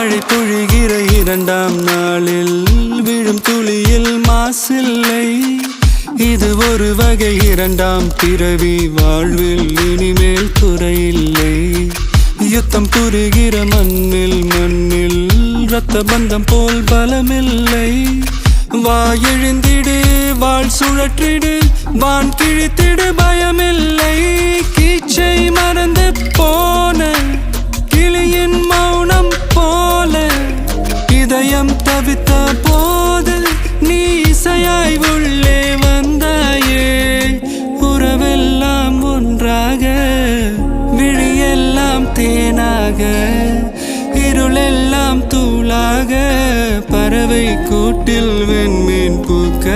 மழை பொழிகிற இரண்டாம் நாளில் விழும் துளியில் மாசில்லை. இது ஒரு வகை இரண்டாம் பிறவி, வாழ்வில் இனிமேல் குறையில்லை. யுத்தம் புரிகிற மண்ணில் இரத்த பந்தம் போல் பலமில்லை. வா எழுந்திடு, வாழ் சுழற்றிடு, வான் கிழித்திடு, பயமில்லை. கீச்சை மறந்து போன கிளியின் மௌனம் போல இதயம் தவித்த போது நீ இசையாய் உள்ளே வந்தாயே. உறவெல்லாம் ஒன்றாக, விழியெல்லாம் தேனாக, இருளெல்லாம் தூளாக, பறவை கூட்டில் வெண்மீன் பூக்க